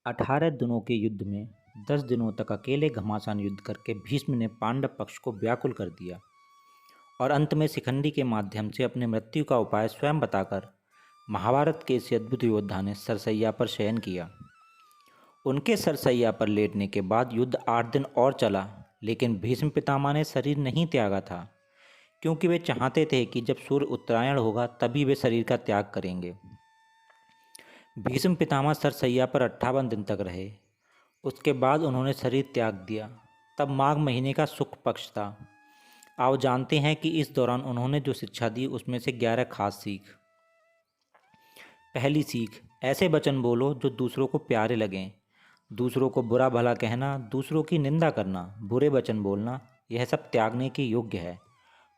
18 दिनों के युद्ध में 10 दिनों तक अकेले घमासान युद्ध करके भीष्म ने पांडव पक्ष को व्याकुल कर दिया और अंत में शिखंडी के माध्यम से अपने मृत्यु का उपाय स्वयं बताकर महाभारत के इस अद्भुत योद्धा ने सरसैया पर शयन किया। उनके सरसैया पर लेटने के बाद युद्ध 8 दिन और चला, लेकिन भीष्म पितामह ने शरीर नहीं त्यागा था, क्योंकि वे चाहते थे कि जब सूर्य उत्तरायण होगा तभी वे शरीर का त्याग करेंगे। भीष्म पितामह सरसैया पर 58 दिन तक रहे। उसके बाद उन्होंने शरीर त्याग दिया। तब माघ महीने का शुक्ल पक्ष था। आओ जानते हैं कि इस दौरान उन्होंने जो शिक्षा दी उसमें से 11 खास सीख। पहली सीख, ऐसे वचन बोलो जो दूसरों को प्यारे लगें। दूसरों को बुरा भला कहना, दूसरों की निंदा करना, बुरे वचन बोलना, यह सब त्यागने के योग्य है।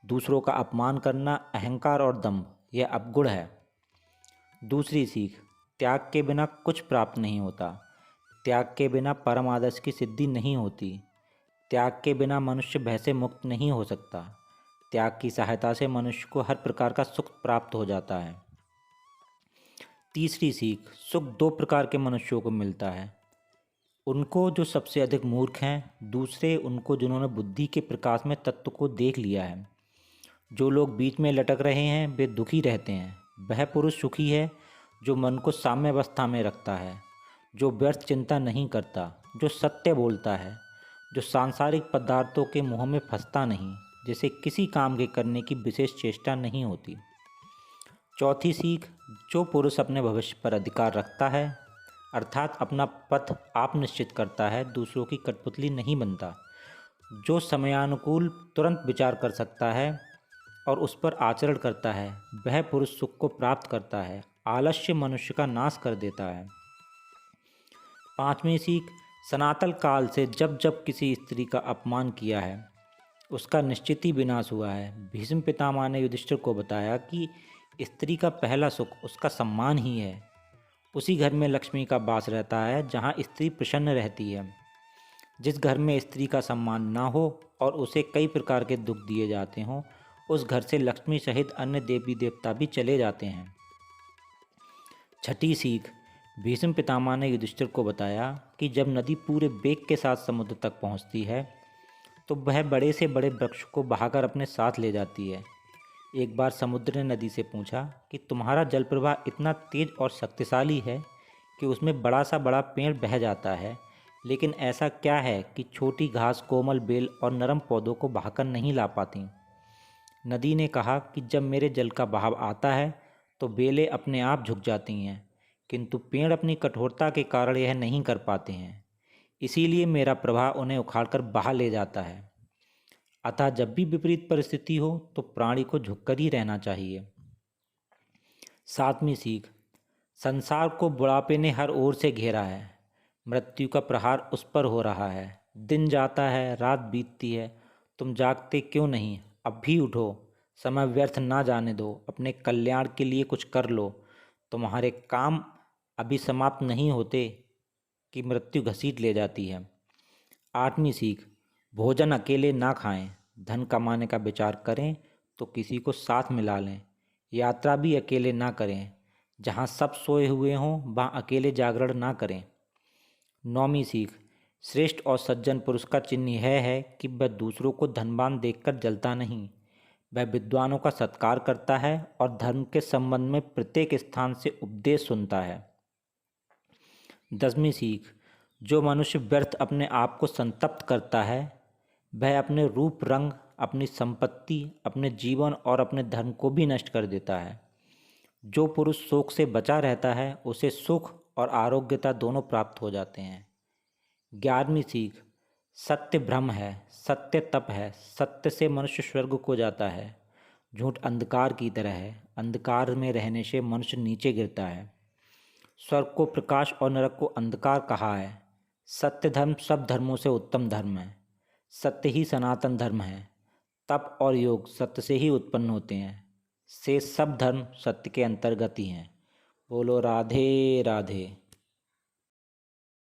दूसरों का अपमान करना, अहंकार और दंभ, यह अवगुण है। दूसरी सीख, त्याग के बिना कुछ प्राप्त नहीं होता। त्याग के बिना परम आदर्श की सिद्धि नहीं होती। त्याग के बिना मनुष्य भय से मुक्त नहीं हो सकता। त्याग की सहायता से मनुष्य को हर प्रकार का सुख प्राप्त हो जाता है। तीसरी सीख, सुख 2 प्रकार के मनुष्यों को मिलता है। उनको जो सबसे अधिक मूर्ख हैं, दूसरे उनको जिन्होंने बुद्धि के प्रकाश में तत्व को देख लिया है। जो लोग बीच में लटक रहे हैं वे दुखी रहते हैं। वह पुरुष सुखी है जो मन को साम्यावस्था में रखता है, जो व्यर्थ चिंता नहीं करता, जो सत्य बोलता है, जो सांसारिक पदार्थों के मोह में फंसता नहीं, जिसे किसी काम के करने की विशेष चेष्टा नहीं होती। चौथी सीख, जो पुरुष अपने भविष्य पर अधिकार रखता है, अर्थात अपना पथ आप निश्चित करता है, दूसरों की कठपुतली नहीं बनता, जो समयानुकूल तुरंत विचार कर सकता है और उस पर आचरण करता है, वह पुरुष सुख को प्राप्त करता है। आलस्य मनुष्य का नाश कर देता है। पांचवी सीख, सनातन काल से जब जब किसी स्त्री का अपमान किया है उसका निश्चित ही विनाश हुआ है। भीष्म पितामह ने युधिष्ठिर को बताया कि स्त्री का पहला सुख उसका सम्मान ही है। उसी घर में लक्ष्मी का वास रहता है जहाँ स्त्री प्रसन्न रहती है। जिस घर में स्त्री का सम्मान ना हो और उसे कई प्रकार के दुख दिए जाते हों, उस घर से लक्ष्मी सहित अन्य देवी देवता भी चले जाते हैं। छठी सीख, भीष्म पितामह ने युधिष्ठिर को बताया कि जब नदी पूरे वेग के साथ समुद्र तक पहुंचती है तो वह बड़े से बड़े वृक्ष को बहाकर अपने साथ ले जाती है। एक बार समुद्र ने नदी से पूछा कि तुम्हारा जल प्रवाह इतना तेज और शक्तिशाली है कि उसमें बड़ा सा बड़ा पेड़ बह जाता है, लेकिन ऐसा क्या है कि छोटी घास, कोमल बेल और नरम पौधों को बहाकर नहीं ला पाती। नदी ने कहा कि जब मेरे जल का बहाव आता है तो बेलें अपने आप झुक जाती हैं, किंतु पेड़ अपनी कठोरता के कारण यह नहीं कर पाते हैं, इसीलिए मेरा प्रवाह उन्हें उखाड़कर बहा ले जाता है। अतः जब भी विपरीत परिस्थिति हो तो प्राणी को झुककर ही रहना चाहिए। सातवीं सीख, संसार को बुढ़ापे ने हर ओर से घेरा है। मृत्यु का प्रहार उस पर हो रहा है। दिन जाता है, रात बीतती है, तुम जागते क्यों नहीं? अब भी उठो, समय व्यर्थ ना जाने दो, अपने कल्याण के लिए कुछ कर लो। तुम्हारे काम अभी समाप्त नहीं होते कि मृत्यु घसीट ले जाती है। आठवीं सीख, भोजन अकेले ना खाएं। धन कमाने का विचार करें तो किसी को साथ मिला लें। यात्रा भी अकेले ना करें। जहाँ सब सोए हुए हों वहाँ अकेले जागरण ना करें। नौवीं सीख, श्रेष्ठ और सज्जन पुरुष का चिन्ह यह है कि वह दूसरों को धनवान देखकर जलता नहीं, वह विद्वानों का सत्कार करता है और धर्म के संबंध में प्रत्येक स्थान से उपदेश सुनता है। 10वीं सीख, जो मनुष्य व्यर्थ अपने आप को संतप्त करता है वह अपने रूप रंग, अपनी संपत्ति, अपने जीवन और अपने धर्म को भी नष्ट कर देता है। जो पुरुष शोक से बचा रहता है उसे सुख और आरोग्यता दोनों प्राप्त हो जाते हैं। 11वीं सीख, सत्य ब्रह्म है, सत्य तप है, सत्य से मनुष्य स्वर्ग को जाता है। झूठ अंधकार की तरह है, अंधकार में रहने से मनुष्य नीचे गिरता है। स्वर्ग को प्रकाश और नरक को अंधकार कहा है। सत्य धर्म सब धर्मों से उत्तम धर्म है। सत्य ही सनातन धर्म है। तप और योग सत्य से ही उत्पन्न होते हैं। शेष सब धर्म सत्य के अंतर्गत ही हैं। बोलो राधे राधे।